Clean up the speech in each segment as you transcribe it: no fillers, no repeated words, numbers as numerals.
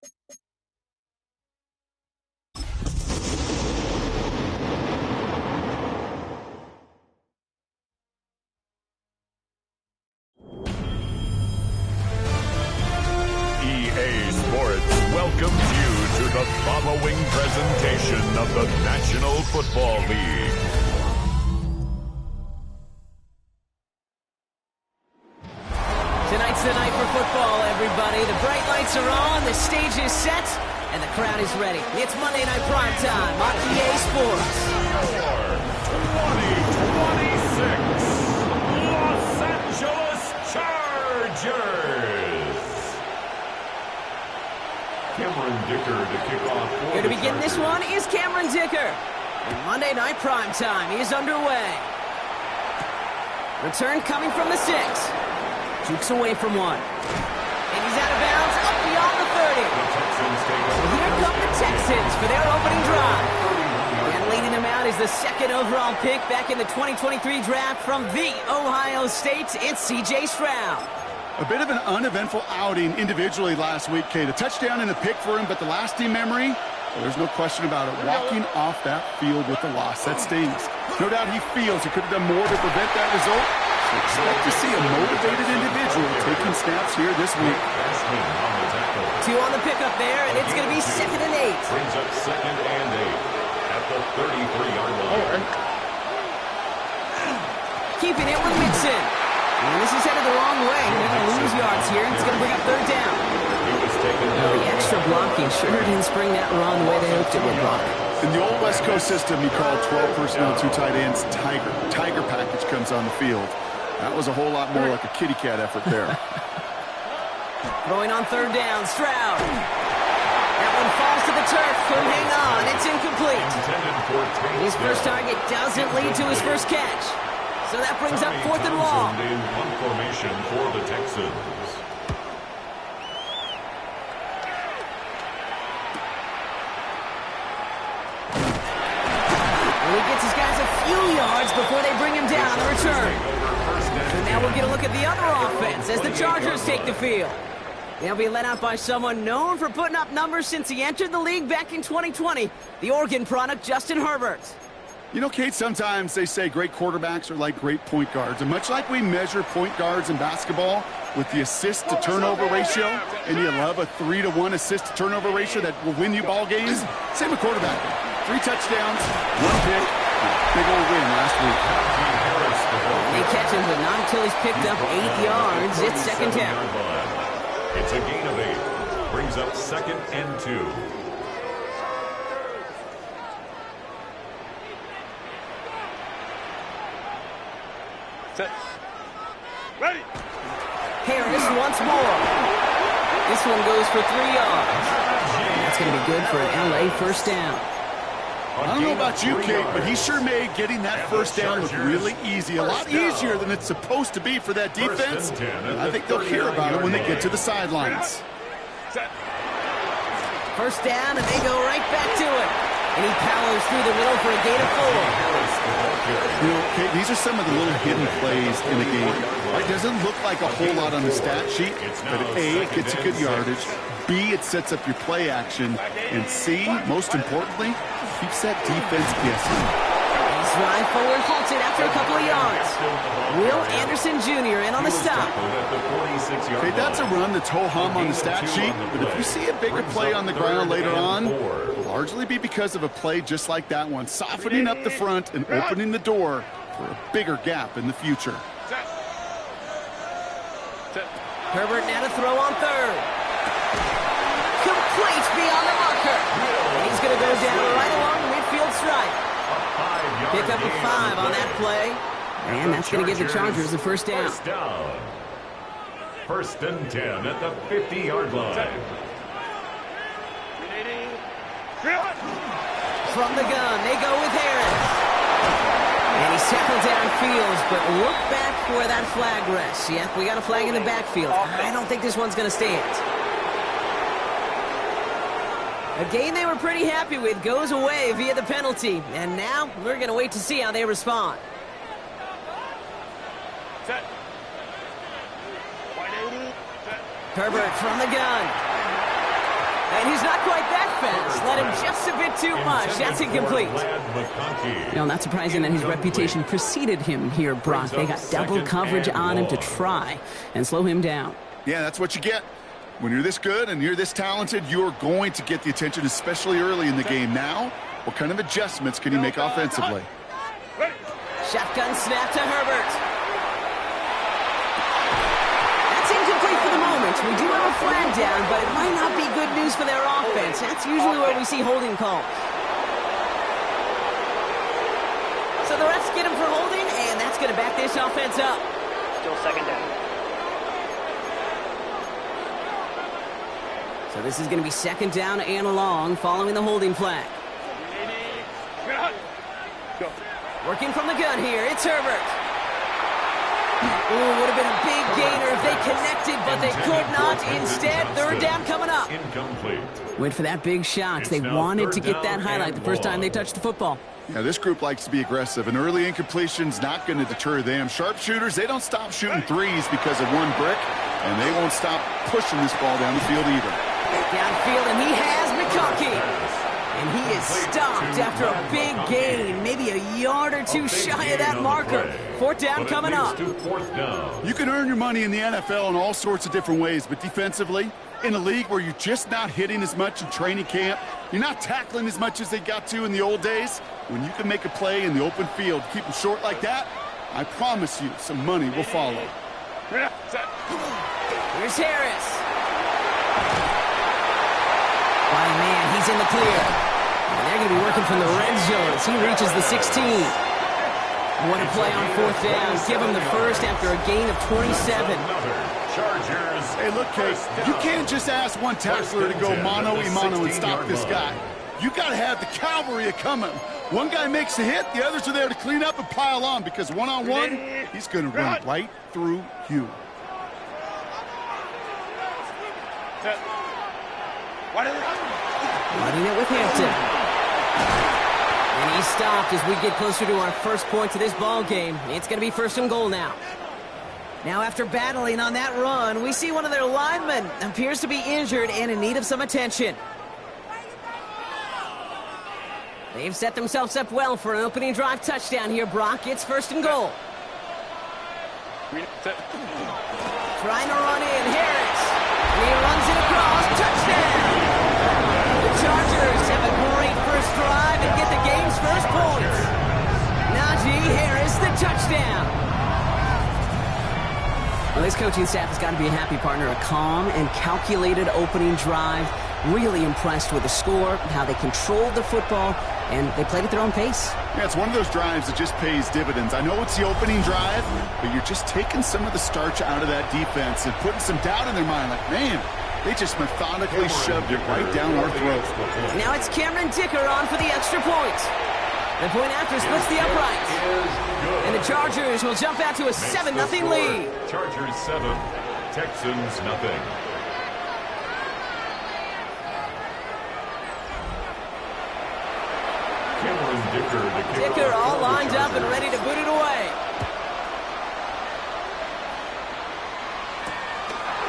EA Sports welcomes you to the following presentation of the National Football League. Tonight's the night for football, everybody. The bright lights are on, the stage is set, and the crowd is ready. It's Monday Night Prime Time on EA Sports. 2026 Los Angeles Chargers. Cameron Dicker to kick off. Here to begin this one is Cameron Dicker. And Monday Night Prime Time is underway. Return coming from the 6. Jukes away from one. And he's out of bounds up beyond the 30. So here come the Texans for their opening drive. And leading them out is the second overall pick back in the 2023 draft from the Ohio State. It's C.J. Stroud. A bit of an uneventful outing individually last week, Kate. A touchdown and a pick for him, but the lasting memory, well, there's no question about it. Walking off that field with the loss, that stings. No doubt he feels he could have done more to prevent that result. So expect to see a motivated individual taking snaps here this week. 2 on the pickup there, and it's going to be 2nd and 8. Brings up 2nd and 8 at the 33-yard line. Keeping it with Mixon. And this is headed the wrong way. They're going to lose yards here. It's going to bring up 3rd down. The extra blocking sure didn't spring that wrong way they hoped it would block. In the old West Coast system, you call 12 personnel, 2 tight ends, Tiger. Tiger package comes on the field. That was a whole lot more like a kitty cat effort there. Throwing on 3rd down, Stroud. That one falls to the turf. Couldn't hang on. It's incomplete. His first target doesn't lead to his first catch. So that brings up 4th and long. In one formation for the Texans. And he gets his guys a few yards before they bring him down on the return. So now we'll get a look at the other offense as the Chargers take the field. They'll be led out by someone known for putting up numbers since he entered the league back in 2020, the Oregon product, Justin Herbert. You know, Kate, sometimes they say great quarterbacks are like great point guards. And much like we measure point guards in basketball with the assist-to-turnover ratio, and you love a 3-to-1 assist-to-turnover ratio that will win you ball games, same with quarterback. 3 touchdowns, 1 pick, big old win last week. They catch him, but not until he's picked up 8 yards. It's 2nd down. It's a gain of 8. Brings up 2nd and 2. Ready. Harris once more. This one goes for 3 yards. That's going to be good for an LA first down. I don't know about you, Kate, but he sure made getting that first down look really easy. A lot easier than it's supposed to be for that defense. And I think they'll hear about it when they get to the sidelines. First down, and they go right back to it. And he powers through the middle for a gain of 4. You know, Kate, these are some of the little hidden plays in the game. It doesn't look like a whole lot on the stat sheet, but A, it gets you good yardage. B, it sets up your play action. And C, most importantly, keeps that defense guessing. He's right forward, halted after a couple of yards. Will Anderson Jr. in on the stop. Okay, that's a run that's ho-hum on the stat sheet, but if you see a bigger play on the ground later on, it'll largely be because of a play just like that one, softening up the front and opening the door for a bigger gap in the future. Herbert now to throw on 3rd. Complete beyond the marker. And he's going to go down right along the midfield stripe. Pick up a 5 on that play. And that's going to give the Chargers the first down. 1st and 10 at the 50-yard line. From the gun, they go with Harris. And he's tackled downfield, but look back where that flag rests. Yep, we got a flag in the backfield. I don't think this one's going to stand. A game they were pretty happy with goes away via the penalty. And now we're going to wait to see how they respond. Set. Herbert from the gun. And he's not quite that fast. Let him just a bit too much. That's incomplete. No, not surprising that his reputation preceded him here, Brock. They got double coverage on him to try and slow him down. Yeah, that's what you get. When you're this good and you're this talented, you're going to get the attention, especially early in the game. Now, what kind of adjustments can he make offensively? Shotgun snap to Herbert. That's incomplete for the moment. We do have a flag down, but it might not be good news for their offense. That's usually where we see holding calls. So the refs get him for holding, and that's going to back this offense up. Still second down. So this is going to be second down and long following the holding flag. Working from the gun here, it's Herbert. Ooh, would have been a big gainer if they connected, but they could not. Instead, third down coming up. Incomplete. Went for that big shot. They wanted to get that highlight the first time they touched the football. Yeah, this group likes to be aggressive. An early incompletion's not going to deter them. Sharpshooters, they don't stop shooting threes because of one brick, and they won't stop pushing this ball down the field either. Downfield, and he has McConkey. And he is stopped after a big gain, maybe a yard or two shy of that marker. Fourth down coming up. You can earn your money in the NFL in all sorts of different ways, but defensively, in a league where you're just not hitting as much in training camp, you're not tackling as much as they got to in the old days, when you can make a play in the open field, keep them short like that, I promise you some money will follow. Here's Harris. My man, he's in the clear. And they're going to be working from the red zone as he reaches the 16. What a play on fourth down. Give him the first after a gain of 27. Hey, look, Kate, you can't just ask one tackler to go mano-a-mano and stop this guy. You got to have the cavalry coming. One guy makes a hit, the others are there to clean up and pile on, because one-on-one, he's going to run right through you. Running it with Hampton. And he stopped as we get closer to our first point to this ball game. It's going to be first and goal now. Now, after battling on that run, we see one of their linemen appears to be injured and in need of some attention. They've set themselves up well for an opening drive touchdown here, Brock. It's first and goal. Trying to run in, Harris. And he runs it across. Touchdown! The Chargers have a great first drive and get the game's first points. Najee Harris, the touchdown. Well, this coaching staff has got to be a happy partner. A calm and calculated opening drive. Really impressed with the score, how they controlled the football, and they played at their own pace. Yeah, it's one of those drives that just pays dividends. I know it's the opening drive, but you're just taking some of the starch out of that defense and putting some doubt in their mind. Like, man, they just methodically shoved it right down our throat. Now it's Cameron Dicker on for the extra point. The point after splits the uprights. And the Chargers will jump out to a 7-0 lead. Chargers 7, Texans nothing. Dicker all lined up and ready to boot it away.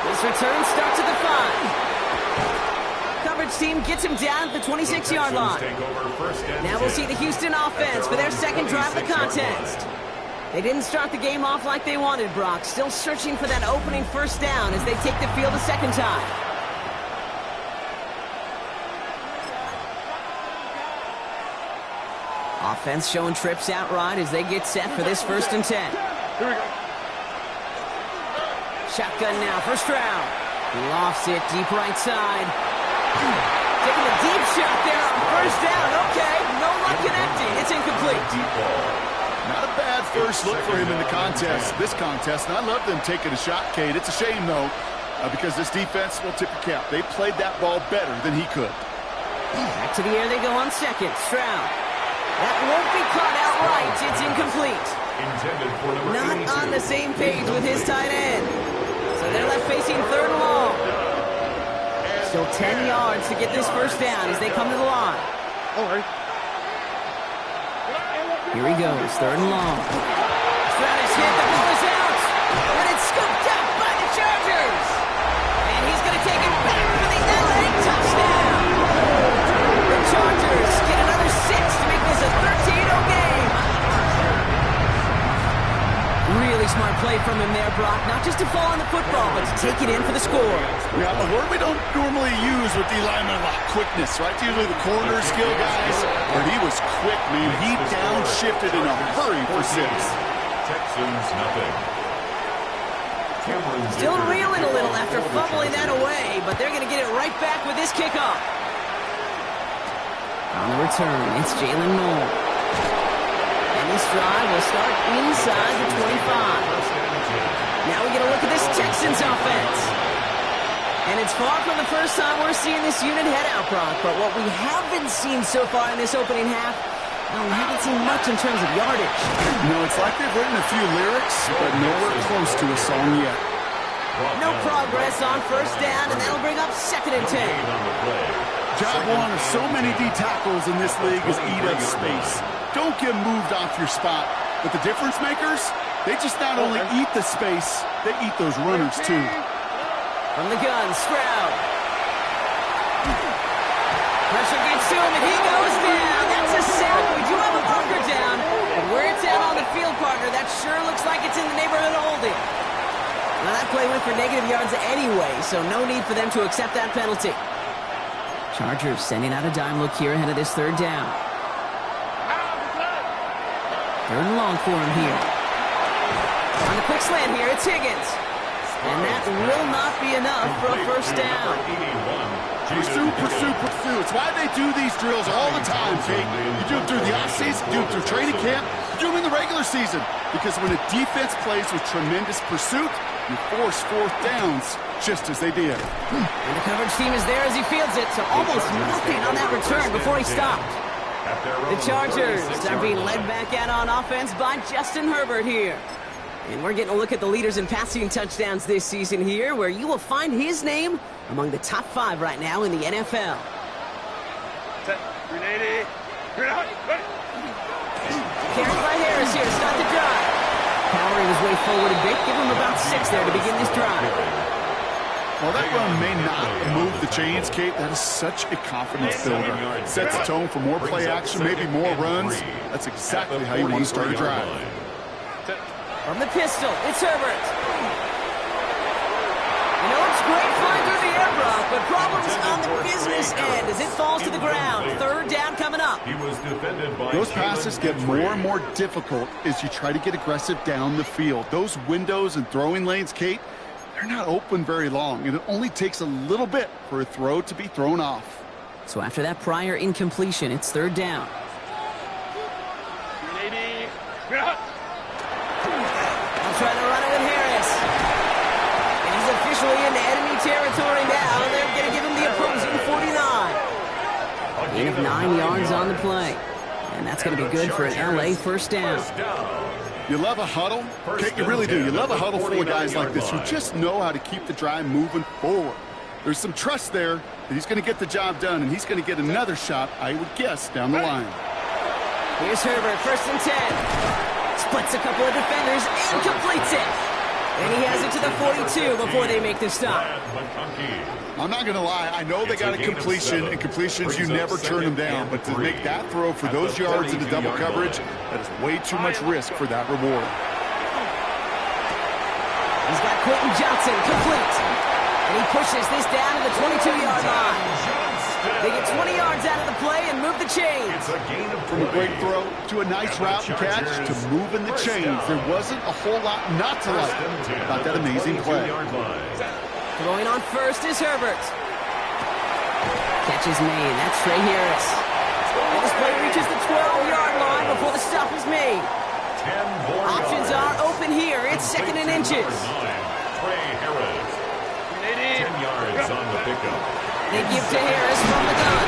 This return starts at the 5. Coverage team gets him down at the 26-yard line. Now we'll see the Houston offense for their second drive of the contest. They didn't start the game off like they wanted, Brock. Still searching for that opening first down as they take the field a second time. Offense showing trips outright as they get set for this 1st and 10. Here we go. Shotgun now for Stroud. He lofts it deep right side. Taking a deep shot there on first down. Okay, no luck connecting. It's incomplete. Not a bad first look for him in the contest, this contest. And I love them taking a shot, Kate. It's a shame, though, because this defense will tip your cap. They played that ball better than he could. Back to the air they go on second. Stroud. That won't be caught outright. It's incomplete. Not on the same page with his tight end. So they're left facing third and long. Still 10 yards to get this first down as they come to the line. All right. Here he goes, third and long. Stroud is hit, the ball is out. And it's scooped up by the Chargers. And he's going to take it back for the LA touchdown. smart play from him there, Brock. Not just to fall on the football, but to take it in for the score. Yeah, a word we don't normally use with the lineman a lot. Quickness, right? Usually the corner skill guys. But he was quick, man. He downshifted in a hurry for 6. Texans nothing. Still reeling a little after fumbling that away, but they're going to get it right back with this kickoff. On the return, it's Jalen Moore. And this drive will start inside the 25. Now we get a look at this Texans offense. And it's far from the first time we're seeing this unit head out, Brock. But what we haven't seen so far in this opening half, well, we haven't seen much in terms of yardage. No, it's like they've written a few lyrics, but nowhere close to a song yet. No progress on first down, and that'll bring up 2nd and 10. Job one of so many D tackles in this league is eat up space. Don't get moved off your spot. But the difference makers, they just not only eat the space, they eat those runners too. From the gun, Stroud. Pressure gets to him, and he goes down. That's a sack. We do have a marker down. And where it's at on the field, partner, that sure looks like it's in the neighborhood of holding. Now, that play went for negative yards anyway, so no need for them to accept that penalty. Chargers sending out a dime look here ahead of this 3rd down. 3rd and long for him here. On the quick slant here, it's Higgins. And that will not be enough for a first down. Pursue, pursue, pursue. It's why they do these drills all the time, Kate. You do them through the offseason, you do them through training camp, you do them in the regular season. Because when a defense plays with tremendous pursuit, you force 4th downs just as they did. And the coverage team is there as he fields it, so almost nothing on that return before he stopped. The Chargers are being led back out on offense by Justin Herbert here. And we're getting a look at the leaders in passing touchdowns this season here, where you will find his name among the top 5 right now in the NFL. Carried by Harris here to start the drive. Powering his way forward a bit, give him about 6 there to begin this drive. While that run may not move the chains, Kate, that is such a confidence builder. It sets the tone for more play action, maybe more runs. That's exactly how you want to start a drive. From the pistol, it's Herbert. You know, it's great flying through the air, Brock, but problems on the business end as it falls to the ground. 3rd down coming up. Those passes get more and more difficult as you try to get aggressive down the field. Those windows and throwing lanes, Kate, they're not open very long, and it only takes a little bit for a throw to be thrown off. So after that prior incompletion, it's 3rd down. Trying to run it with Harris. And he's officially into enemy territory now. They're going to give him the opposing 49. Gain of 9 yards on the play. And that's going to be good for an LA first down. You love a huddle? Okay, you really do. You love a huddle full of guys like this who just know how to keep the drive moving forward. There's some trust there that he's going to get the job done, and he's going to get another shot, I would guess, down the line. Here's Herbert, 1st and 10. Splits a couple of defenders and completes it. And he has it to the 42 before they make the stop. I'm not going to lie. I know they got a completion, and completions, you never turn them down. But to make that throw for those yards into double coverage, that is way too much risk for that reward. He's got Quentin Johnson complete. And he pushes this down to the 22-yard line. They get 20 yards out of the play and move the chains. From a great throw to a nice route and catch to moving the chains. There wasn't a whole lot not to like about that amazing play. Throwing on first is Herbert. Catch is made. That's Trey Harris. And this play reaches the 12-yard line before the stop is made. Options are open here. It's 2nd and inches. Trey Harris. 10 yards on the pickup. They give to Harris from the gun.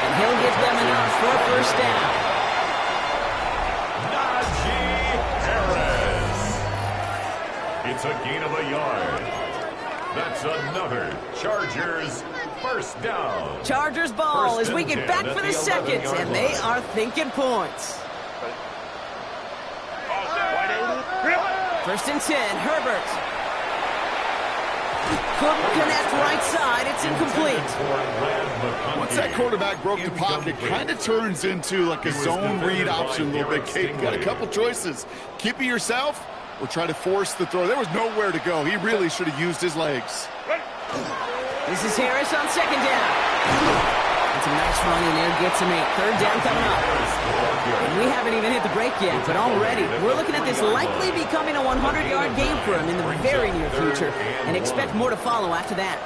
And he'll get them enough for a first down. Najee Harris. It's a gain of a yard. That's another Chargers first down. Chargers ball as we get back for the seconds, and they are thinking points. 1st and 10, Herbert. Couldn't connect right side. It's incomplete. Once that quarterback broke the pocket, kind of turns into like a zone read option a little bit. Kate, you got a couple choices. Keep it yourself or try to force the throw. There was nowhere to go. He really should have used his legs. This is Harris on second down. It's a nice run in there, gets him 8. Third down coming up. And we haven't even hit the break yet, but already we're looking at this likely becoming a 100-yard game for him in the very near future, and expect more to follow after that.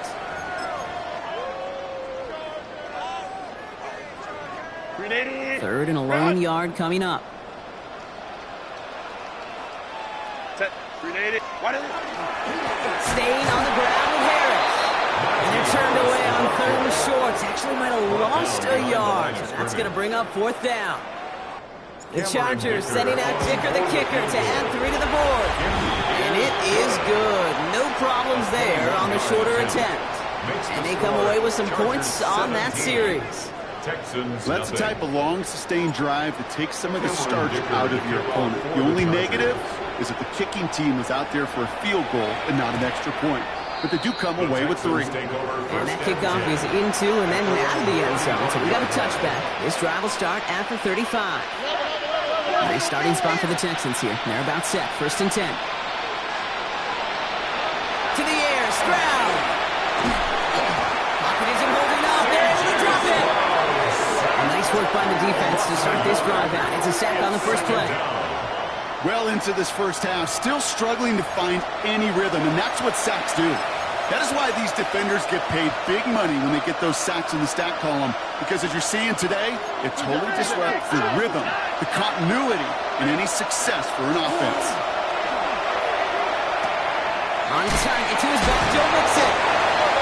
Third and a lone yard coming up. Staying on the ground with Harris. And they're turned away on third and short. Actually might have lost a yard. That's going to bring up fourth down. The Chargers sending out Dicker the kicker to add 3 to the board. And it is good. No problems there on the shorter attempt. And they come away with some points on that series. That's the type of long, sustained drive that takes some of the starch out of your opponent. The only negative is that the kicking team is out there for a field goal and not an extra point. But they do come away with 3. And that kickoff is into and then out of the end zone. So we got a touchback. This drive will start after 35. Nice starting spot for the Texans here. They're about set. First and 10. To the air. Stroud. Pocket isn't holding up. They're able to drop it. Nice work by the defense to start this drive out. It's a sack on the first play. Well into this first half, still struggling to find any rhythm, and that's what sacks do. That is why these defenders get paid big money when they get those sacks in the stat column, because as you're seeing today, it totally disrupts the rhythm, the continuity, and any success for an offense. On target to his back, Joe Mixon.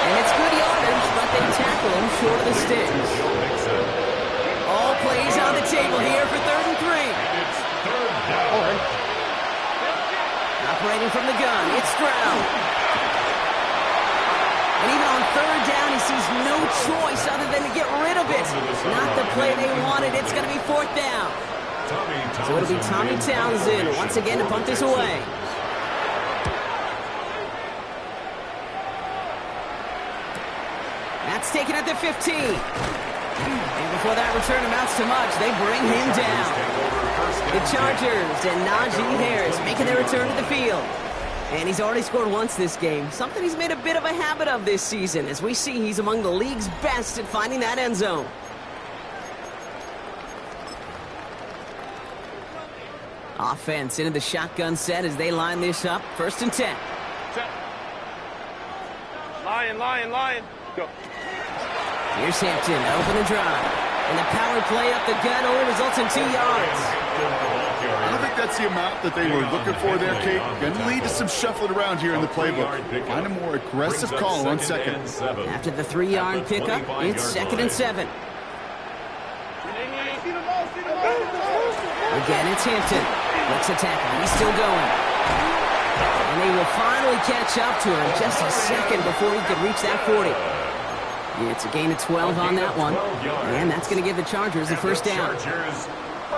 And it's good yardage, but they tackle him short of the sticks. All plays on the table here for 3rd and 3. Operating from the gun, it's Stroud. And even on 3rd down, he sees no choice other than to get rid of it. Not the play they wanted. It's going to be 4th down. So it'll be Tommy Townsend once again to punt this away. That's taken at the 15. And before that return amounts to much, they bring him down. The Chargers and Najee Harris making their return to the field. And he's already scored once this game, something he's made a bit of a habit of this season. As we see, he's among the league's best at finding that end zone. Offense into the shotgun set as they line this up. 1st and 10. Lion. Go. Here's Hampton, open the drive. And the power play up the gut only results in 2 yards. I don't think that's the amount that they were looking for there, Kate. Going to lead to some shuffling around here in the playbook. Find a more aggressive call on 2nd. After the 3-yard pickup, it's 2nd and 7. Again, it's Hampton. Looks a tackle. He's still going. And they will finally catch up to him just a second before he could reach that 40. It's a gain of 12 on that one. And that's going to give the Chargers the 1st down.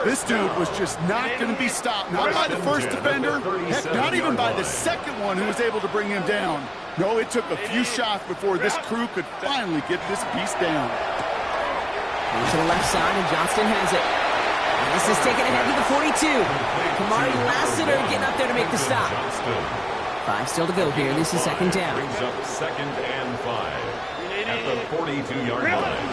This dude was just not going to be stopped. Not by the first defender. Heck, not even by the second one who was able to bring him down. No, it took a few shots before this crew could finally get this beast down. To the left side, and Johnston has it. And this is taken ahead to the 42. Kamari Lassiter getting up there to make the stop. 5 still to go here. This is 2nd down. Brings up 2nd and 5 at the 42-yard line.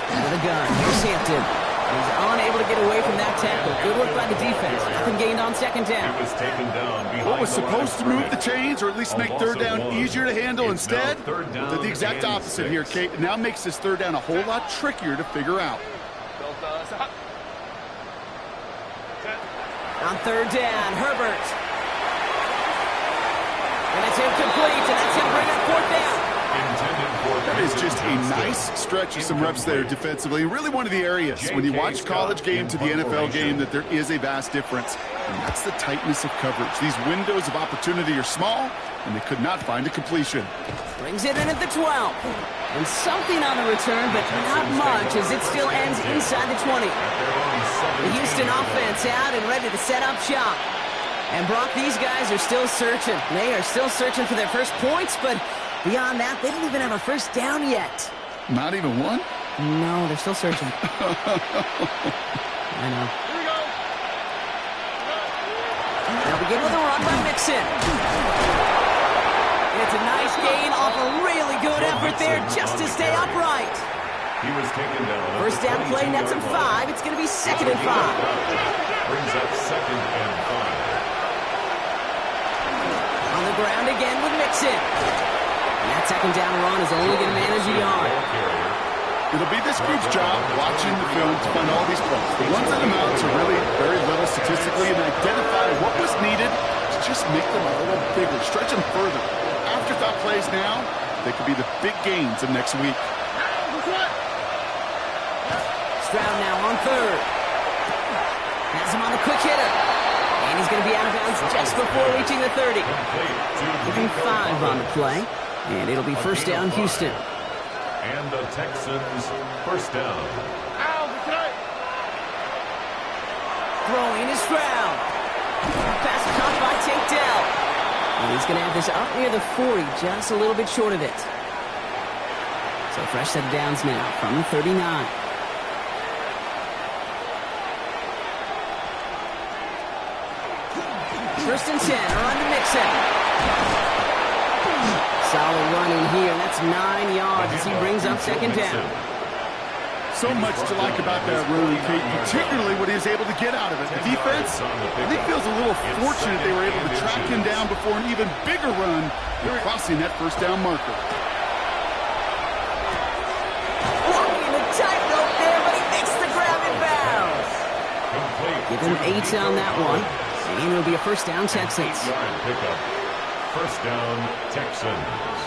Under the gun, here's Hampton. He's unable to get away from that tackle. Good work by the defense. Nothing gained on 2nd down. It was taken down behind what was supposed to move the chains, or at least make 3rd down easier to handle instead, did the exact opposite here, Kate. It now makes this 3rd down a whole lot trickier to figure out. On 3rd down, Herbert. And it's incomplete, and that's him bringing up 4th down. That is just a nice stretch of some reps there defensively. Really one of the areas when you watch college game to the NFL game that there is a vast difference. And that's the tightness of coverage. These windows of opportunity are small, and they could not find a completion. Brings it in at the 12. And something on the return, but not much as it still ends inside the 20. The Houston offense out and ready to set up shop. And Brock, these guys are still searching. They are still searching for their first points, but beyond that, they didn't even have a 1st down yet. Not even one? No, they're still searching. I know. Now we begin with a run by Mixon. And it's a nice gain off a really good effort there just to stay upright. He was taken down. First down play, nets him 5. It's going to be 2nd and 5. Brings up 2nd and 5. On the ground again with Mixon. And that 2nd down run is only going to manage a yard. It'll be this group's job watching the film to find all these plays. The ones that amount to really very little statistically and identify what was needed to just make them a little bigger, stretch them further. Afterthought plays now, they could be the big gains of next week. Stroud now on 3rd. Has him on the quick hitter. And he's going to be out of bounds just before reaching the 30. Giving 5 on the play. And it'll be first down, Houston. And the Texans first down. Throwing is Stroud. Pass caught by Tate Dell. And he's going to have this up near the 40, just a little bit short of it. So fresh set of downs now from the 39. First and 10, run to Mixon. Solid run in here. That's 9 yards as he brings up 2nd down. So much to like about that run, Kate, particularly what he was able to get out of it. The defense, I think, feels a little fortunate they were able to track him down before an even bigger run crossing that first down marker. Walking the tightrope there, but he makes the grab in bounds. Give him 8 on that one. And it'll be a first down, Texans. First down, Texans.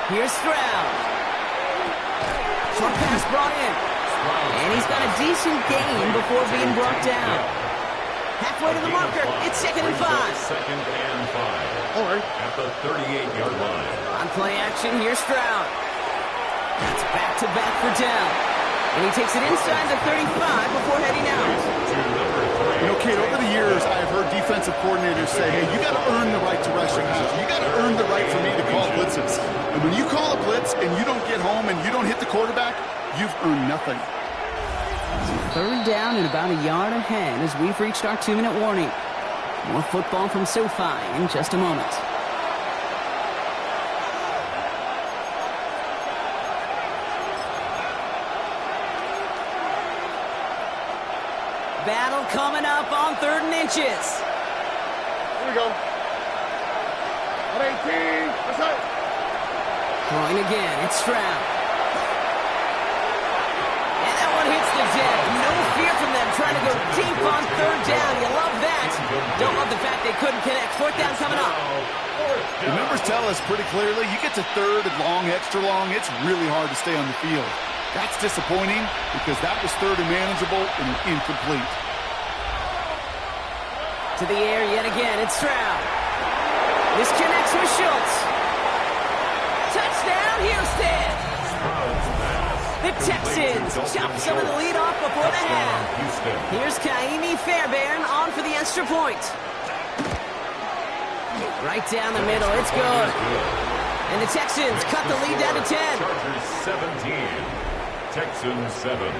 Here's Stroud. Short pass brought in. And he's got a decent gain before being brought down. Halfway to the marker. It's 2nd and 5. 2nd and 5. All right. At the 38-yard line. On play action, here's Stroud. That's back-to-back for Dell. And he takes it inside the 35 before heading out. You know, Kate, over the years, I've heard defensive coordinators say, hey, you got to earn the right to rush your guys. You got to earn the right for me to call blitzes. And when you call a blitz and you don't get home and you don't hit the quarterback, you've earned nothing. 3rd down and about a yard ahead as we've reached our 2-minute warning. More football from SoFi in just a moment. Battle coming up on 3rd and inches. Here we go. 18. What's up? Throwing again, it's Stroud. And that one hits the deck. No fear from them trying to go deep on 3rd down. You love that. Don't love the fact they couldn't connect. 4th down coming up. The numbers tell us pretty clearly, you get to 3rd and long, extra long, it's really hard to stay on the field. That's disappointing because that was 3rd and manageable and incomplete. To the air yet again, it's Stroud. This connects with Schultz. Touchdown, Houston! The Texans chop some of the lead off before the half. Here's Kaimi Fairbairn on for the extra point. Right down the middle, it's good. And the Texans cut the lead down to 10. Chargers 17, Texans 7.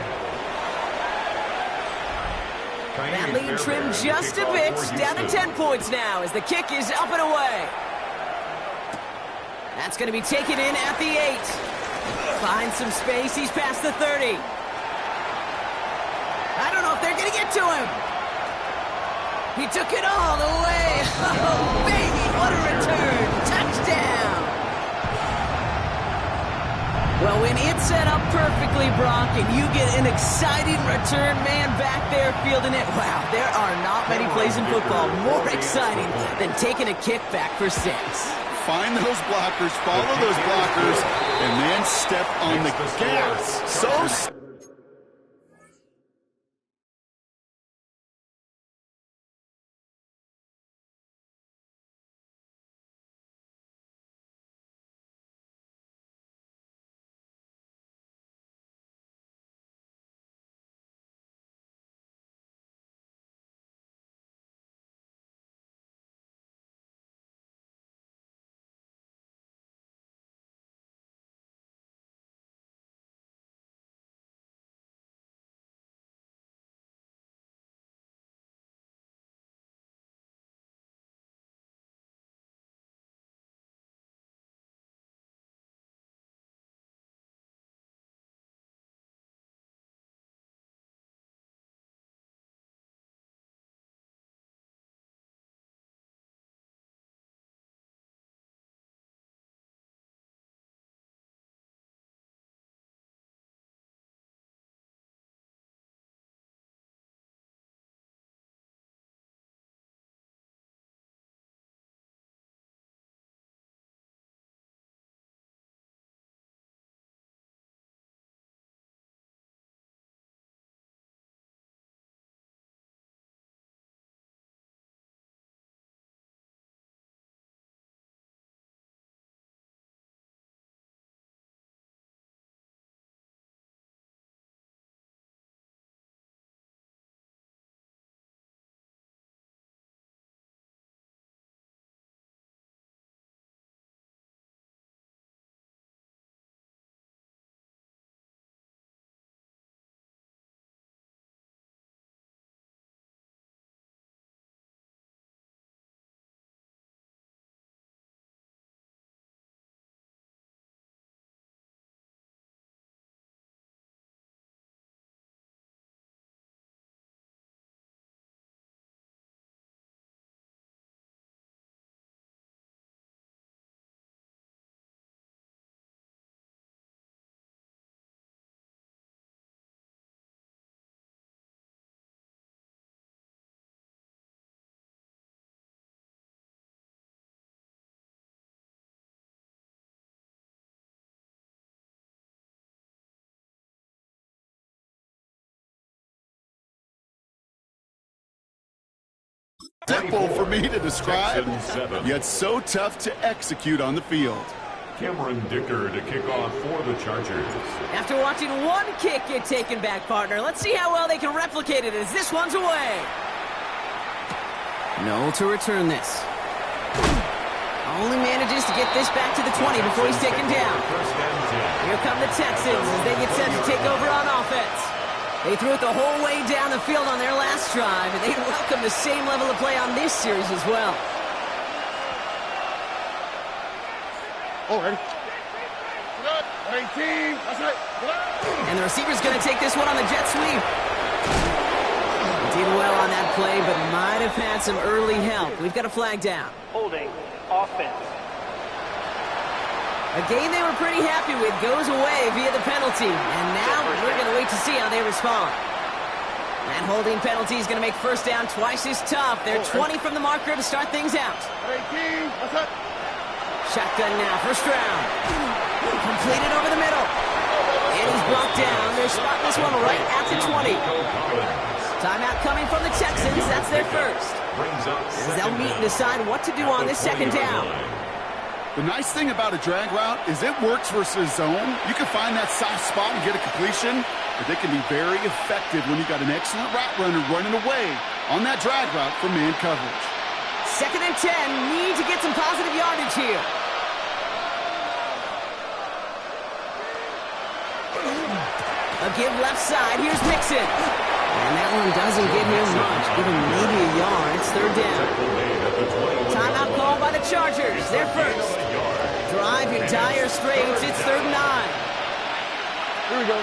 That lead trimmed just a bit, down to 10 points now as the kick is up and away. That's going to be taken in at the 8. Finds some space, he's past the 30. I don't know if they're going to get to him. He took it all the way. Oh, baby, what a return. Touchdown. Well, when it's set up perfectly, Brock, and you get an exciting return man back there fielding it, wow, there are not many plays in football more exciting than taking a kick back for 6. Find those blockers, follow those blockers, and then step on the gas. So Simple for me to describe, yet so tough to execute on the field. Cameron Dicker to kick off for the Chargers. After watching one kick get taken back, partner, let's see how well they can replicate it as this one's away. Noel to return this. Only manages to get this back to the 20 before he's taken down. Here come the Texans as they get set to take over on offense. They threw it the whole way down the field on their last drive, and they welcome the same level of play on this series as well. Oh, ready? 18. That's right. And the receiver's going to take this one on the jet sweep. Did well on that play, but might have had some early help. We've got a flag down. Holding offense. A game they were pretty happy with goes away via the penalty. And now we're going to wait to see how they respond. That holding penalty is going to make first down twice as tough. They're 20 from the marker to start things out. 18. That's right. Shotgun now, first round. Completed over the middle. And he's brought down. They're spotting this one right at the 20. Timeout coming from the Texans. That's their first. As they'll meet and decide what to do on this second down. The nice thing about a drag route is it works versus zone. You can find that soft spot and get a completion, but they can be very effective when you got an excellent route runner running away on that drag route from man coverage. Second and 10. Need to get some positive yardage here. A give left side. Here's Mixon. And that one doesn't get him much. Give him maybe a yard. It's third down. Timeout called by the Chargers. They're first. Drive in dire straits. It's 3rd and 9. Here we go.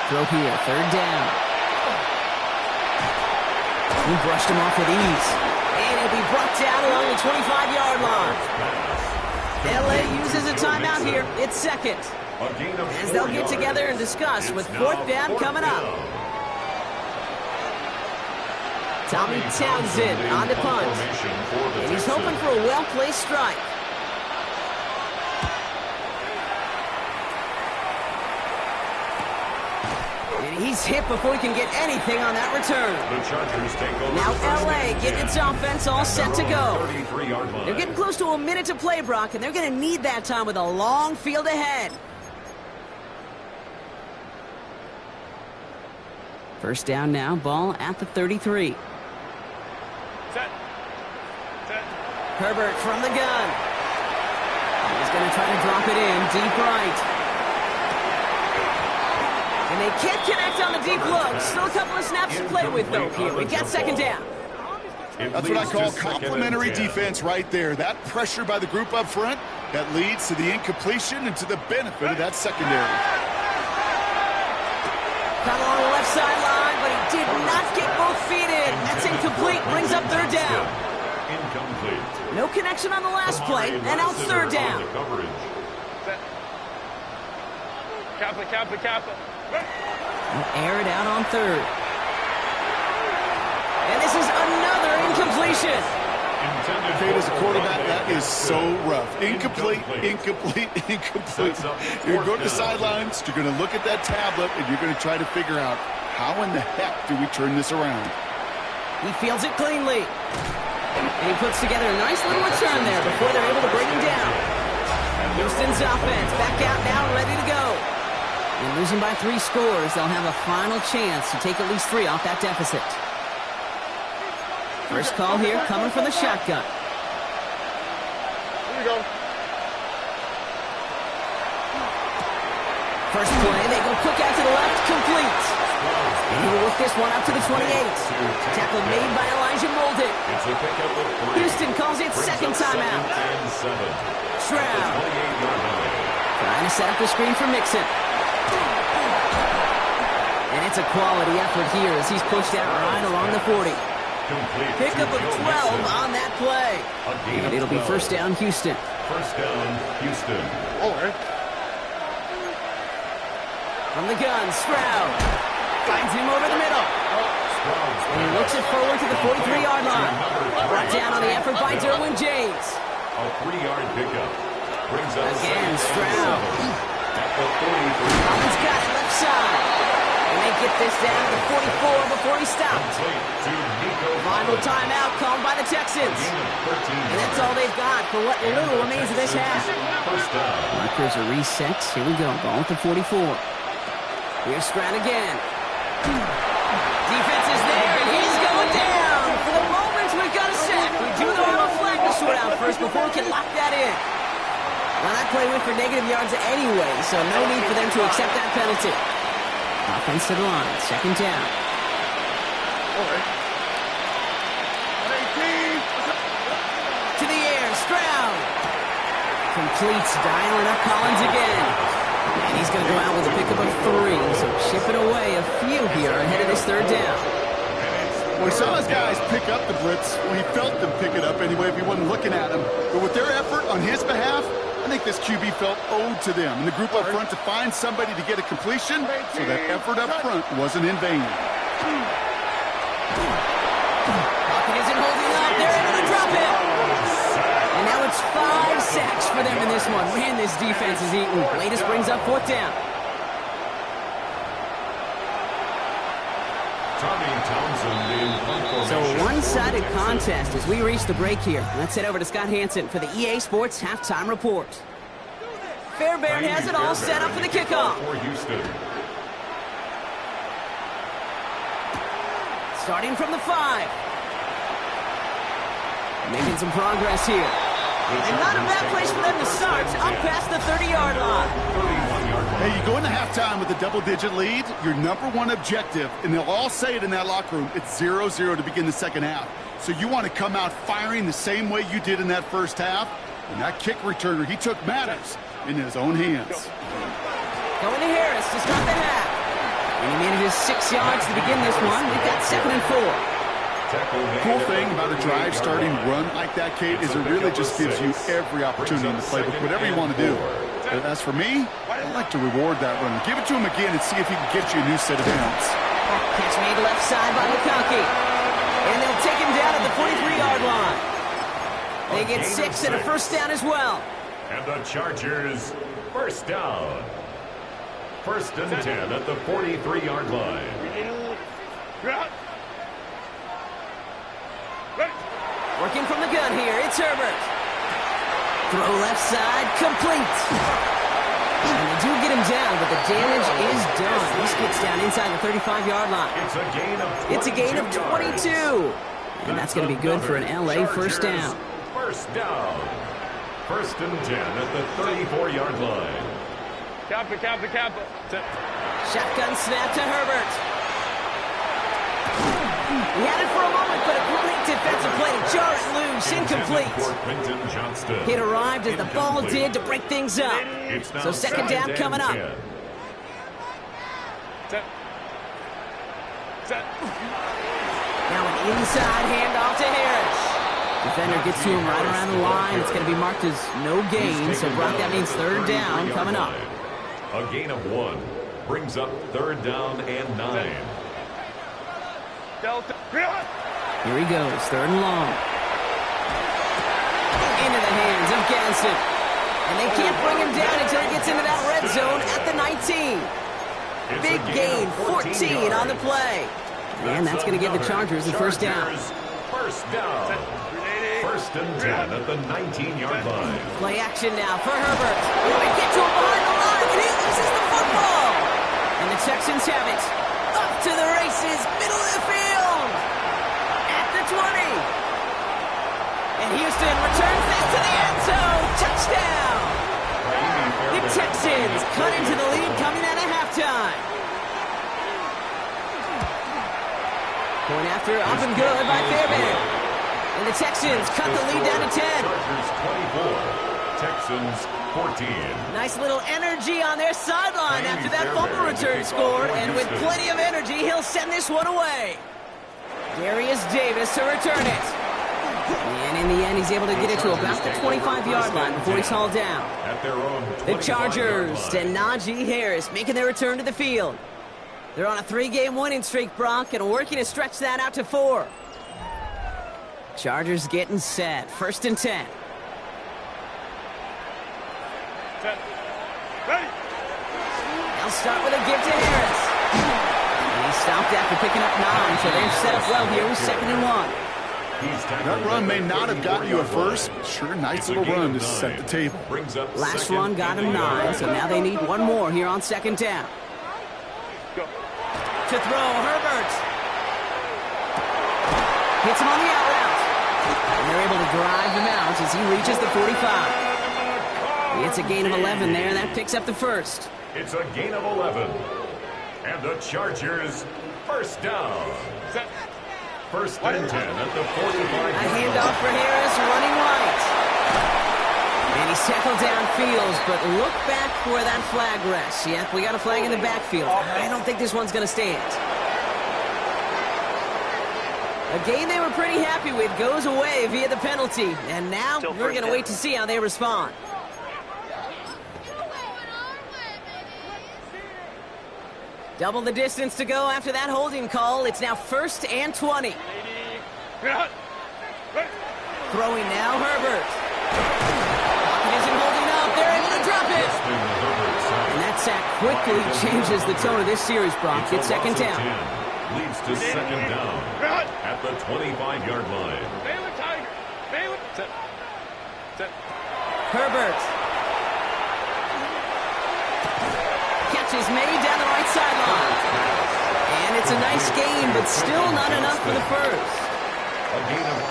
Throw here. 3rd down. He brushed him off with ease. And he'll be brought down along the 25-yard line. LA uses a timeout here. It's second. As they'll get together and discuss with 4th down coming up. Tommy Townsend on the punt. And he's hoping for a well-placed strike. And he's hit before he can get anything on that return. The Chargers take over. Now LA getting its offense all set to go. They're getting close to a minute to play, Brock, and they're going to need that time with a long field ahead. First down now, ball at the 33. Set. Herbert from the gun. He's going to try to drop it in deep right. And they can't connect on the deep look. Still a couple of snaps to play with, though, here. We've got second down. That's what I call complementary defense right there. That pressure by the group up front that leads to the incompletion and to the benefit of that secondary. Got along the left sideline, but he did not get both feet in. That's incomplete. Brings up 3rd down. Incomplete. No connection on the last play, and now it's 3rd down. Kappa. Air it out on 3rd. And this is another incompletion. Kate, as a quarterback, that is so rough. Incomplete. You're going to the sidelines, you're going to look at that tablet, and you're going to try to figure out how in the heck do we turn this around. He fields it cleanly. And he puts together a nice little return there before they're able to bring him down. Houston's offense back out now, ready to go. And losing by 3 scores, they'll have a final chance to take at least 3 off that deficit. First call here coming from the shotgun. Here we go. First play, they go quick out to the left, complete. And he will work this one up to the 28. Tackle made by Elijah Molden. Houston calls it second timeout. Shroud trying to set up the screen for Mixon. And it's a quality effort here as he's pushed out right along the 40. Pickup of 12 on that play. And it'll be first down, Houston. First down, Houston. Oh, right. From the gun, Stroud finds him over the middle. And he looks it forward to the 43-yard line. Brought down on the effort by Derwin James. A 3-yard pickup. Brings us Again, Stroud. at the 43. He's got it left side. And they get this down to the 44 before be stopped. Final timeout called by the Texans. And that's all they've got for what little remains of this half. Markers are reset. Here we go. Ball at the 44. Here's Stroud again. Defense is there, and he's going down. For the moment, we've got a sack. We do know our flag to sort out first before we can lock that in. Well, that play went for negative yards anyway, so no need for them to accept that penalty. Offense to the line. Second down. To the air. Stroud. Completes. Dialing up Collins again. And he's going to go out with a pickup of 3, so chipping away a few here ahead of this third down. Well, he saw his guys pick up the blitz. Well, he felt them pick it up anyway if he wasn't looking at them. But with their effort on his behalf, I think this QB felt owed to them. And the group up front to find somebody to get a completion, so that effort up front wasn't in vain. Pocket isn't holding up. They're able to drop it. And now it's 5 sacks for them in this one. Man, this defense is eating. Latest brings up fourth down. So a one-sided contest as we reach the break here. Let's head over to Scott Hansen for the EA Sports Halftime Report. Fairbairn has it all set up for the kickoff. Starting from the 5. Making some progress here. And not a bad place for them to start, up past the 30-yard line. Hey, you go into halftime with a double-digit lead, your number one objective, and they'll all say it in that locker room, it's 0-0 to begin the second half. So you want to come out firing the same way you did in that first half. And that kick returner, he took matters in his own hands. Going to Harris to start the half. And he manages 6 yards to begin this one. We've got 2nd and 4. The cool thing about a drive starting run like that, Kate, is it really just gives you every opportunity in the playbook, whatever you want to do. As for me, I'd like to reward that run. Give it to him again and see if he can get you a new set of downs. Catch made left side by McConkey. And they'll take him down at the 43-yard line. They get 6 and a first down as well. And the Chargers, first down. 1st and 10 at the 43-yard line. Working from the gun here, it's Herbert. Throw left side, complete. And they do get him down, but the damage is done. This gets down inside the 35-yard line. It's a gain of 22. And that's going to be good for an LA first down. First down. 1st and 10 at the 34-yard line. Kappa. Shotgun snap to Herbert. He had it for a moment, but a great defensive play to jar it loose. Incomplete. It arrived as the ball did to break things up. So 2nd down coming up. Now an inside handoff to Harris. Defender gets to him right around the line. It's going to be marked as no gain. So Brock, that means 3rd down coming up. A gain of 1 brings up 3rd down and 9. Here he goes, 3rd and long. Into the hands of Ganson. And they can't bring him down until he gets into that red zone at the 19. Big gain, 14 on the play. And that's going to give the Chargers the first down. First down. 1st and 10 at the 19-yard line. Play action now for Herbert. They get to him behind the line, and he loses the football. And the Texans have it. Up to the races, middle of the field. At the 20. And Houston returns this to the end zone. Touchdown. The Texans cut into the lead coming out of halftime. Going after up and good by Fairbairn. And the Texans cut the lead down to 10. Chargers 24, Texans 14. Nice little energy on their sideline after that fumble return scored. And with plenty of energy, he'll send this one away. Darius Davis to return it. And in the end, he's able to get it to about the 25-yard line before he's hauled down. At their own The Chargers and Najee Harris making their return to the field. They're on a 3-game winning streak, Brock, and working to stretch that out to 4. Chargers getting set. 1st and 10. They'll start with a give to Harris. And he stopped after picking up 9, so they're set up well here with 2nd and 1. That run may not have gotten you a first, but sure, nice little run to set the table. Last run got him 9, so now they need one more here on 2nd down. Go. To throw, Herbert. Hits him on the out route. And they're able to drive him out as he reaches the 45. It's a gain of 11 there. That picks up the first. It's a gain of 11. And the Chargers, first down. Set. First and 10 at the 45. A handoff for Harris, running right. And he's tackled downfield, but look back where that flag rests. Yep, we got a flag in the backfield. I don't think this one's going to stand. A game they were pretty happy with goes away via the penalty. And now we're going to wait to see how they respond. Double the distance to go after that holding call. It's now 1st and 20. Throwing now, Herbert. He isn't holding up. They're able to drop it. And that sack quickly changes the tone of this series, Brock. It's 2nd down. Leads to 2nd down at the 25-yard line. Baylor Tiger. Baylor. Set. Set. Herbert. Catch is made down the right sideline. And it's a nice game, but still not enough for the first.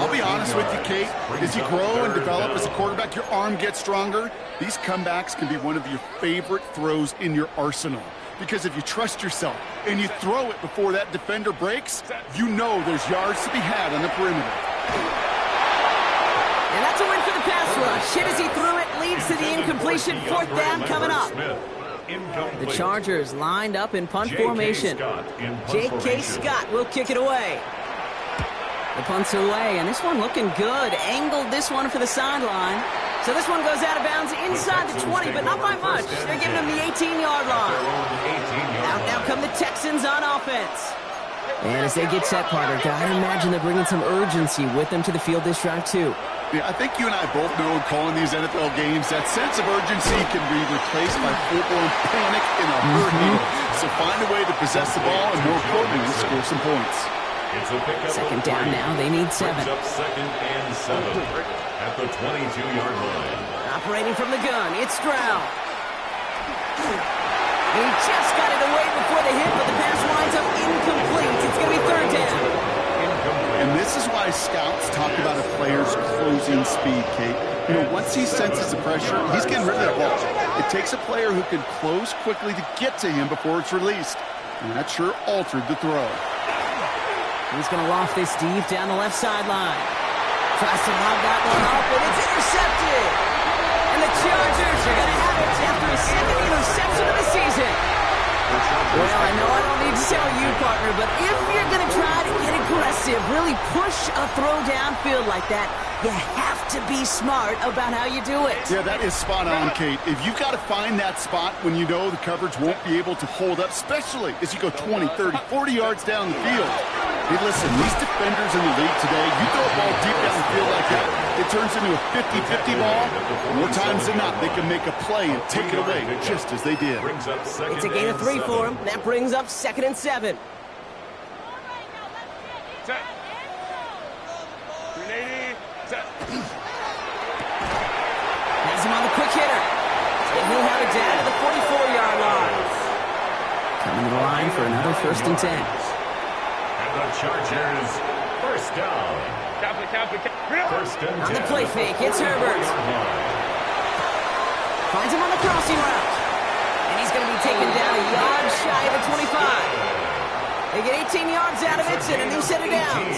I'll be honest with you, Kate. As you grow and develop as a quarterback, your arm gets stronger. These comebacks can be one of your favorite throws in your arsenal. Because if you trust yourself and you throw it before that defender breaks, you know there's yards to be had on the perimeter. And that's a win for the pass rush. Hit as he threw it, leads to the incompletion. 4th down coming up. The Chargers lined up in punt formation. J.K. Scott will kick it away. The punt's away, and this one looking good. Angled this one for the sideline. So this one goes out of bounds inside the 20, but not by much. They're giving him the 18-yard line. Out now come the Texans on offense. And as they get set, Carter, I imagine they're bringing some urgency with them to the field this drive, too. Yeah, I think you and I both know in calling these NFL games, that sense of urgency can be replaced by full-blown panic in a hurry. So find a way to possess the ball and, more importantly, score some points. It's a pickup 2nd down now. They need 7. Up 2nd and 7 at the 22-yard line. Operating from the gun, it's Stroud. He just got it away before the hit, but the pass winds up incomplete. It's going to be 3rd down. And this is why scouts talk about a player's closing speed, Kate. You know, once he senses the pressure, he's getting rid of that ball. It takes a player who can close quickly to get to him before it's released. And that sure altered the throw. He's going to loft this deep down the left sideline. Tries to lob that one up, and it's intercepted. And the Chargers are going to have it after a 2nd interception of the season. Well, I know I don't need to tell you, partner, but if you're going to try to get aggressive, really push a throw downfield like that, you have to be smart about how you do it. Yeah, that is spot on, Kate. If you've got to find that spot when you know the coverage won't be able to hold up, especially as you go 20, 30, 40 yards down the field. Hey, listen, these defenders in the league today, you throw a ball deep down the field like that, it turns into a 50-50 ball. More times than not, they can make a play and take it away, just as they did. It's a gain of 3 for him. That brings up 2nd and 7. Set. 380. Set. Has him on the quick hitter. And he'll have it down to the 44-yard line. Coming to the line for another 1st and 10. And the Chargers, first down. First and 10. On the play fake, it's Herbert. Finds him on the crossing route. And he's going to be taken down a yard shy of the 25. They get 18 yards out of it and a new set of downs.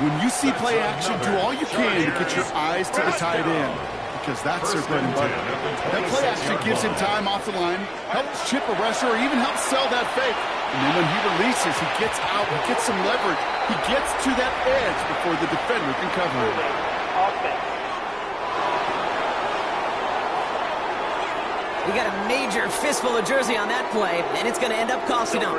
When you see play action, do all you can to get your eyes to the tight end, because that's their bread and butter. That play action gives him time off the line, helps chip a rusher, or even helps sell that fake. And then when he releases, he gets out, he gets some leverage. He gets to that edge before the defender can cover him. He got a major fistful of jersey on that play, and it's going to end up costing him.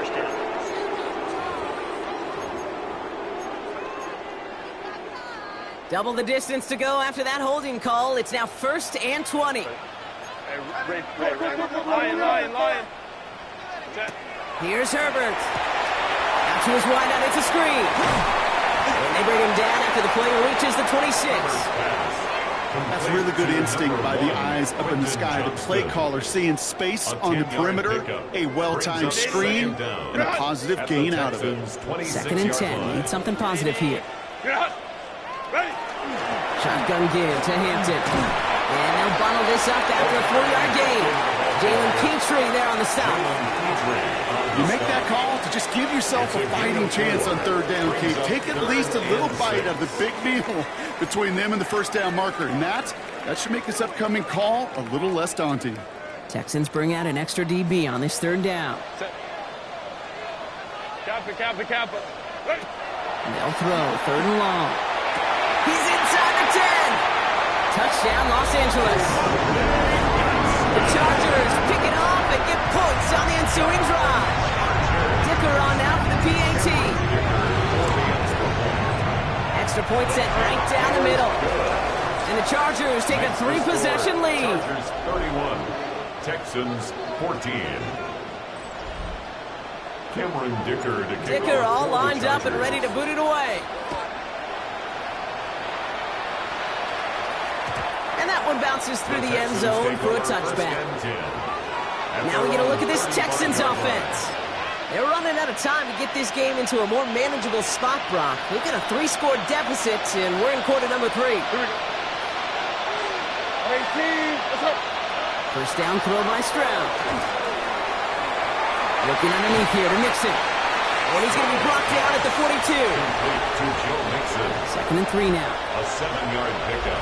Double the distance to go after that holding call. It's now 1st and 20. Lion. Set. Here's Herbert. To his wideout, it's a screen. And they bring him down after the play reaches the 26. That's really good instinct by the eyes up in the sky. The play caller seeing space on the perimeter, a well-timed screen, and a positive gain out of it. 2nd and 10. Need something positive here. Ready. Shotgun give to Hampton. And they'll bundle this up after a 4-yard gain. Jalen Keytree there on the stop. You make that call to just give yourself a fighting chance on 3rd down, Keith. Take at least a little bite of the big meal between them and the 1st down marker. And that should make this upcoming call a little less daunting. Texans bring out an extra DB on this 3rd down. Set. Kappa. Ready. And they'll throw 3rd and long. He's inside the 10. Touchdown, Los Angeles. The Chargers pick it off and get points on the ensuing drive. Dicker on now for the PAT. Extra point sent right down the middle. And the Chargers take a 3-possession lead. Chargers 31, Texans 14. Cameron Dicker to kick Dicker off all for the lined up and Chargers. ready to boot it away. And that one bounces through the end zone for a touchback. Now we get a look at this Texans offense. They're running out of time to get this game into a more manageable spot, Brock. We've got a 3-score deficit, and we're in quarter number 3. 18. Let's go. 1st down throw by Stroud. Looking underneath here to Mixon. And he's going to be brought down at the 42. Complete to Joe Mixon. 2nd and 3 now. A 7-yard pickup.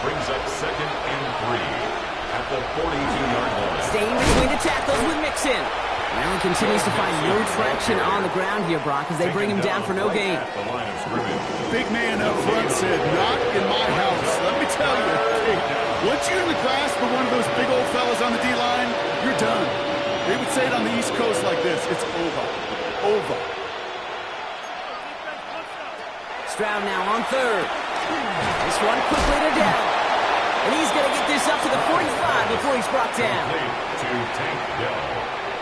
Brings up 2nd and 3 at the 42-yard line. Staying between the tackles with Mixon. Allen continues to find no traction on the ground here, Brock, as they bring him down for no gain. At the line of scrimmage. Big man up front said, "Not in my house." Let me tell you, hey, once you're in the grasp of one of those big old fellas on the D-line, you're done. They would say it on the East Coast like this: it's over. Over. Stroud now on 3rd. This one quickly to down. And he's going to get this up to the 45 before he's brought down. Complete to Tank Dell.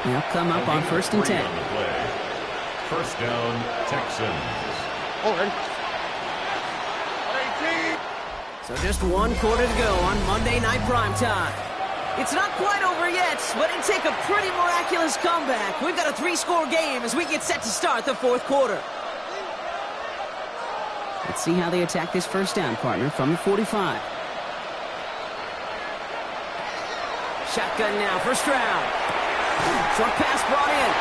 He'll come up on 1st and 10. On the play. 1st down, Texans. All right. 18. So just 1 quarter to go on Monday Night Primetime. It's not quite over yet, but it'd take a pretty miraculous comeback. We've got a 3-score game as we get set to start the 4th quarter. Let's see how they attack this 1st down, partner, from the 45. Shotgun now for Stroud. Short pass brought in.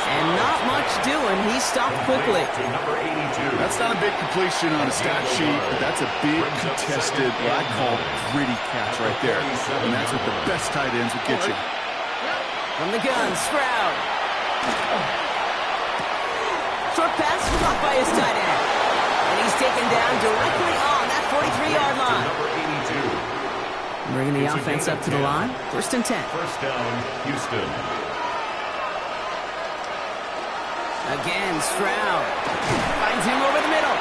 And not much doing. He stopped quickly. To number 82. That's not a big completion on a stat sheet, but that's a big contested, what I call gritty catch right there. And that's what the best tight ends would get you. From the gun, Stroud. Short pass caught by his tight end. And he's taken down directly on that 43-yard line. Number 82. Bringing the offense up to the line. 1st and 10. 1st down, Houston. Again, Stroud finds him over the middle.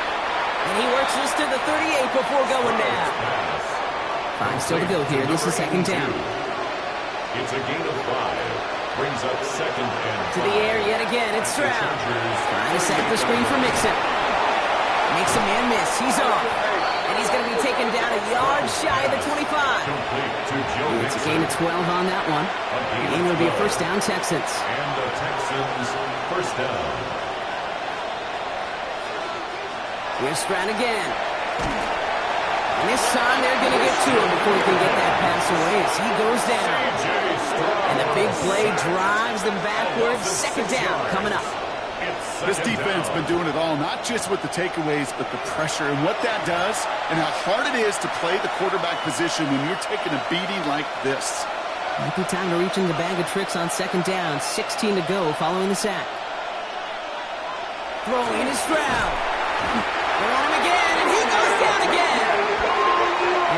And he works this to the 38 before going down. 5 still to go here. This is 2nd down. It's a gain of 5. Brings up 2nd and 5. To the air yet again. It's Stroud. Trying to set up the screen for Mixon. Makes a man miss. He's off. And he's going to be taken down a yard shy of the 25. Complete to Joe It's a Mixon. gain of 12 on that one. And it'll be a 1st down Texans. And the Texans 1st down. Here's Stroud again. And this time they're going to get to him before he can get that pass away as he goes down. And the big play drives them backwards. 2nd down coming up. This defense been doing it all, not just with the takeaways, but the pressure and what that does and how hard it is to play the quarterback position when you're taking a beating like this. Might be time to reach in the bag of tricks on 2nd down. 16 to go following the sack. Throwing is Stroud. They're on him again, and he goes down again.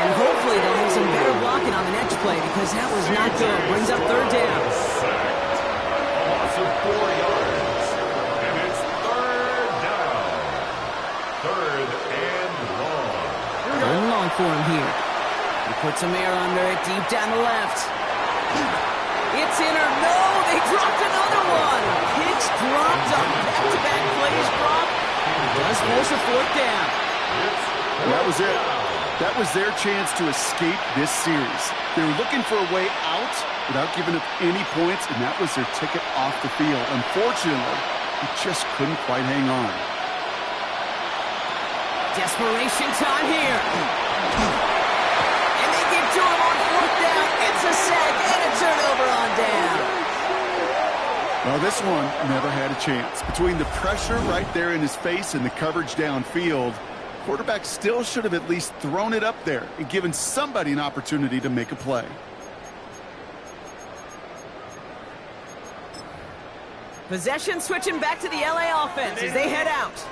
And hopefully they'll have some better blocking on the next play because that was not good. Brings up 3rd down. A loss of 4 yards. And it's 3rd down. 3rd and long. 3rd and long for him here. He puts some air under it deep down the left. It's in or no, they dropped another one. Picks dropped on back-to-back plays, Brock. Does force a fourth down. And that was it. That was their chance to escape this series. They were looking for a way out without giving up any points, and that was their ticket off the field. Unfortunately, they just couldn't quite hang on. Desperation time here. And they get to him on fourth down. It's a sack and a turnover on down. Well, this one never had a chance. Between the pressure right there in his face and the coverage downfield, quarterback still should have at least thrown it up there and given somebody an opportunity to make a play. Possession switching back to the LA offense as they head out.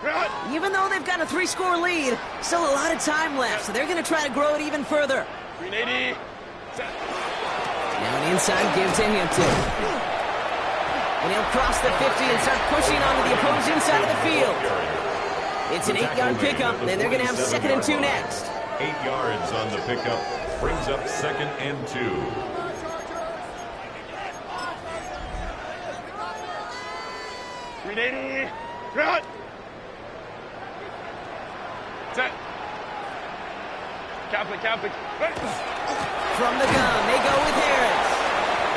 Even though they've got a 3-score lead, still a lot of time left, so they're going to try to grow it even further. 380. Now an inside give to Hampton. And he'll cross the 50 and start pushing onto the opposing side of the field. It's an 8-yard pickup, and they're going to have 2nd and 2 next. 8 yards on the pickup brings up 2nd and 2. Run! Set. Catholic. From the gun, they go with Harris.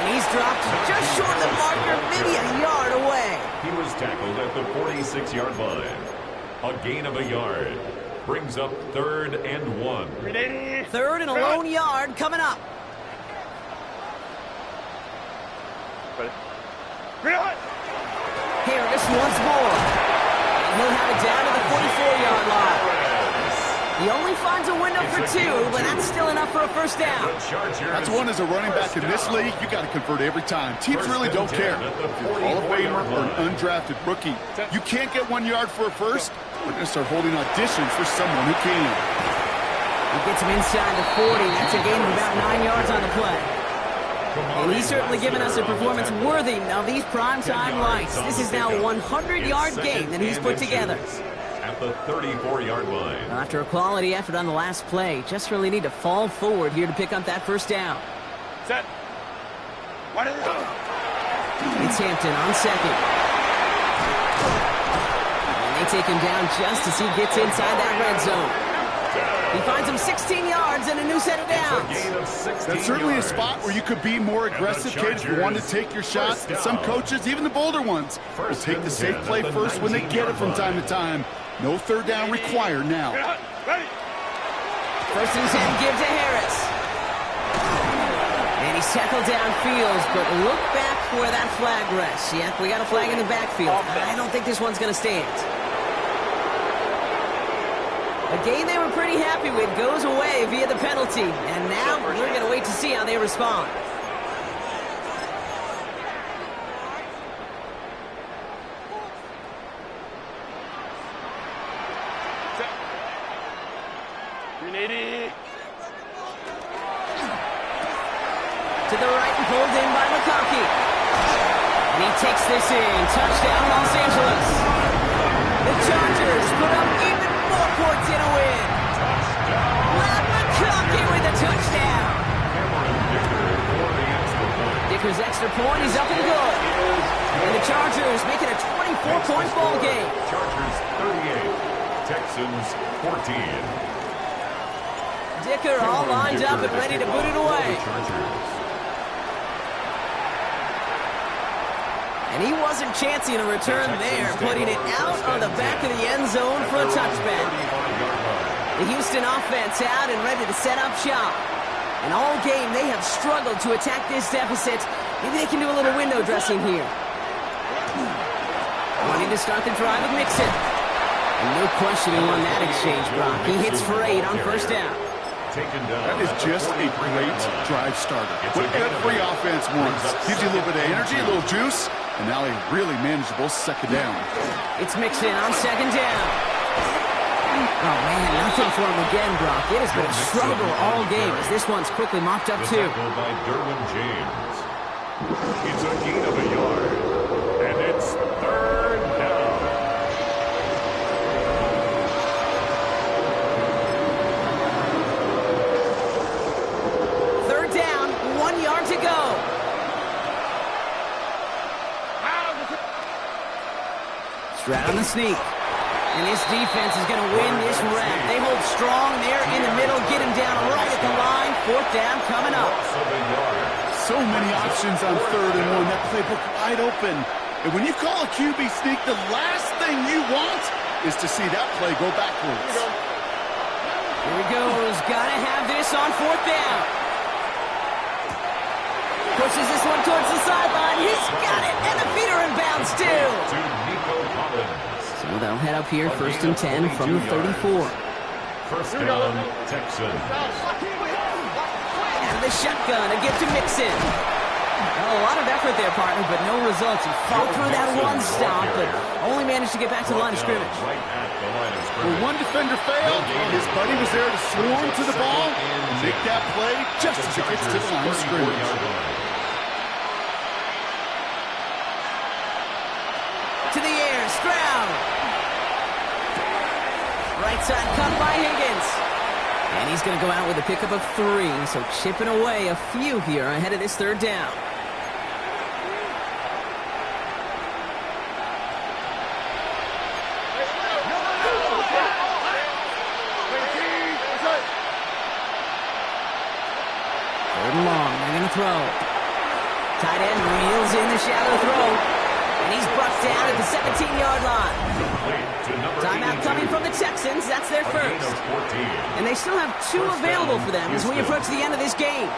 And he's dropped just short of the marker, maybe a yard away. He was tackled at the 46-yard line. A gain of a yard brings up 3rd and 1. 3rd and a lone yard coming up. Harris once more. And he'll have it down to the 44-yard line. He only finds a window for 2, but that's still enough for a first down. That's one as a running back in this league, you got to convert every time. Teams really don't care. If you're a Hall of Famer or an undrafted rookie, you can't get 1 yard for a first. We're going to start holding auditions for someone who can. He gets him inside the 40. That's a gain of about 9 yards on the play. And he's certainly given us a performance worthy of these primetime lights. This is now a 100-yard game that he's put together. At the 34-yard line. After a quality effort on the last play, just really need to fall forward here to pick up that first down. Set. It's Hampton on 2nd. And they take him down just as he gets inside that red zone. He finds him 16 yards and a new set of downs. That's certainly a spot where you could be more aggressive, kid, if you want to take your shots. But some coaches, even the bolder ones, will take the safe play first when they get it from time to time. No 3rd down required now. 1st and 10 give to Harris. And he's tackled downfield, but look back where that flag rests. Yep, we got a flag in the backfield. I don't think this one's going to stand. A game they were pretty happy with goes away via the penalty. And now we're going to wait to see how they respond. To the right and pulled in by McConkey. And he takes this in. Touchdown, Los Angeles. The Chargers put up even more points in a win. Matt McConkey with a touchdown. Dicker's extra point is up and good. And the Chargers make it a 24-point ball game. Chargers 38, Texans 14. Dicker all lined up and ready to put it away. And he wasn't chancing a return there, putting it out on the back of the end zone for a touchback. The Houston offense out and ready to set up shop. And all game, they have struggled to attack this deficit. Maybe they can do a little window dressing here. Wanting to start the drive with Mixon. And no question who won that exchange, Brock. He hits for 8 on 1st down. That is just a great drive starter. What every offense wants. Gives you a little bit of energy, a little juice, and now a really manageable 2nd down. It's Mixon on 2nd down. Oh, man, nothing for him again, Brock. It has been a struggle all game as this one's quickly mopped up, too. By Derwin James. It's a gain of a yard, and it's 3rd down. Stroud on the sneak. And this defense is going to win this round. They hold strong there in the middle, get him down right at the line. 4th down coming up. So many options on 3rd and 1. That playbook wide open. And when you call a QB sneak, the last thing you want is to see that play go backwards. Here he goes. Got to have this on 4th down. Pushes this one towards the sideline. He's got it. And the feet are in bounds too. So they'll head up here, 1st and 10 from the 34. First down, Texans. And the shotgun, a gift to Mixon. Well, a lot of effort there, partner, but no results. He fought through that one stop, but only managed to get back to the line of scrimmage. When one defender failed, his buddy was there to swarm to the ball and make that play just as it gets to the line of scrimmage. To the air, Stroud. Right side cut by Higgins. And he's going to go out with a pickup of 3, so chipping away a few here ahead of this 3rd down. Third and long, they're going to throw. Tight end reels in the shallow throw. And he's brought down at the 17-yard line. Timeout coming from the Texans. That's their first. And they still have 2 available for them as we approach the end of this game.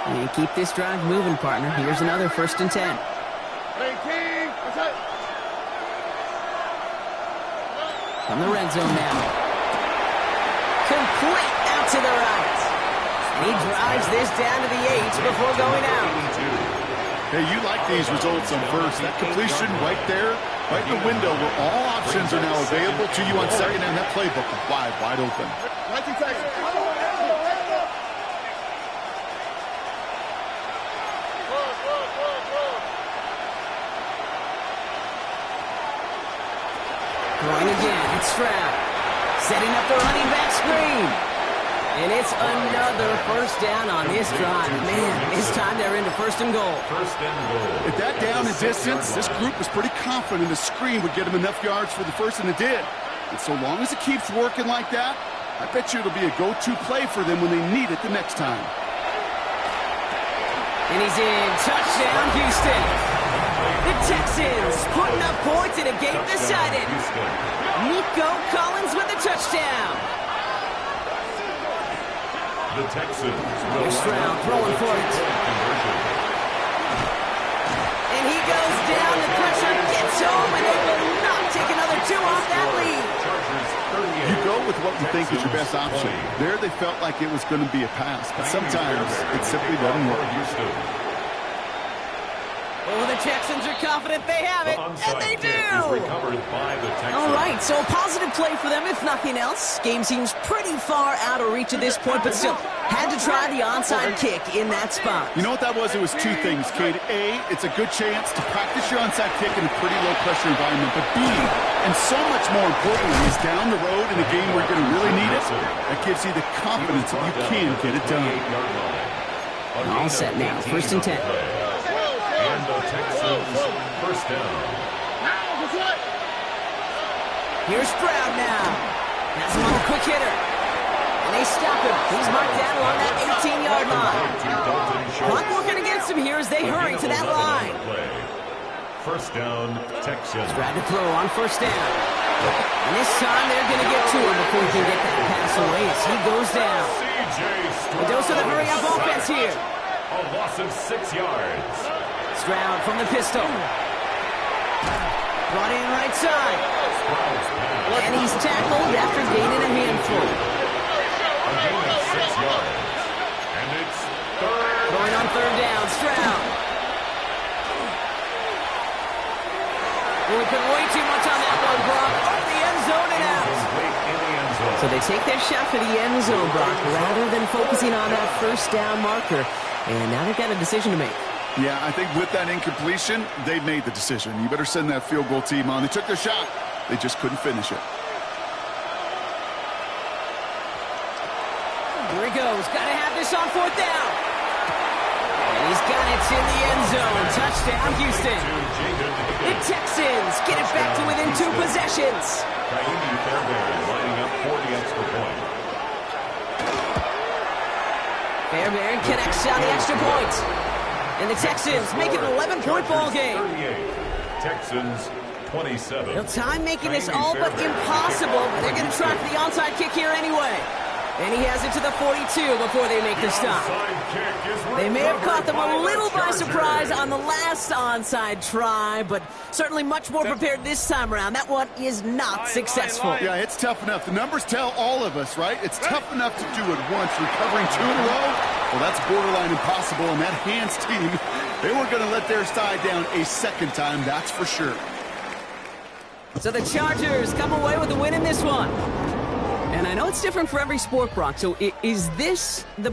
And keep this drive moving, partner. Here's another 1st and 10. From the red zone now. Complete out to the right. And he drives this down to the 8 before going out. Hey, you like these results on 1st. That completion right there, right in the window where all options are now available to you on 2nd, and that playbook is wide open. Throwing again, it's Stroud. Setting up the running back screen. And it's another 1st down on this drive. Man, this time they're into 1st and goal. At that down and distance, this group was pretty confident the screen would get them enough yards for the 1st, and it did. And so long as it keeps working like that, I bet you it'll be a go-to play for them when they need it the next time. And he's in. Touchdown, Houston. The Texans putting up points in a game decided. Nico Collins with the touchdown. The Texans. Here's Stroud throwing for it. And he goes down. The pressure gets home, and they will not take another 2 off that lead. You go with what you think is your best option. There they felt like it was going to be a pass, but sometimes it simply doesn't work. Oh, the Texans are confident they have it, and they do! All right, so a positive play for them, if nothing else. Game seems pretty far out of reach at this point, but still, had to try the onside kick in that spot. You know what that was? It was 2 things, Kate. A, it's a good chance to practice your onside kick in a pretty low-pressure environment, but B, and so much more importantly, is down the road in a game where you're going to really need it, that gives you the confidence that you can get it done. All set now, 1st and 10. And the Texans, 1st down. Here's Stroud now. Has him on a quick hitter. And they stop him. He's marked down along that 18-yard line. Clock working against him here as they hurry to that line. 1st down, Texans. Stroud to throw on 1st down. And this time they're going to get to him before he can get that pass away as he goes down. A dose of the hurry-up offense here. A loss of 6 yards. Stroud from the pistol. Brought in right side. And he's tackled after gaining a handful. A gain of 6 yards. And it's 3rd. Going on 3rd down, Stroud. Well, we put way too much on that one, Brock. Over the end zone and out. So they take their shot for the end zone, Brock, rather than focusing on that 1st down marker. And now they've got a decision to make. Yeah, I think with that incompletion, they made the decision. You better send that field goal team on. They took their shot. They just couldn't finish it. Here he goes. Got to have this on 4th down. And he's He's got it in the end zone. Touchdown, Houston. The Texans get it back to within 2 possessions. Lining up for the extra point. Fairbairn connects on the extra point. And the Texans make it an 11-point ball game. 38. Texans 27. Well, time making this all but impossible. They're going to try for the onside kick here anyway. And he has it to the 42 before they make the stop. They may have caught them a little by surprise on the last onside try, but certainly much more prepared this time around. That one is not successful. Yeah, it's tough enough. The numbers tell all of us, right? It's tough enough to do it once. Recovering 2 in a row, well, that's borderline impossible. And that hands team, they weren't going to let their side down a second time, that's for sure. So the Chargers come away with a win in this one. And I know it's different for every sport, Brock. So is this the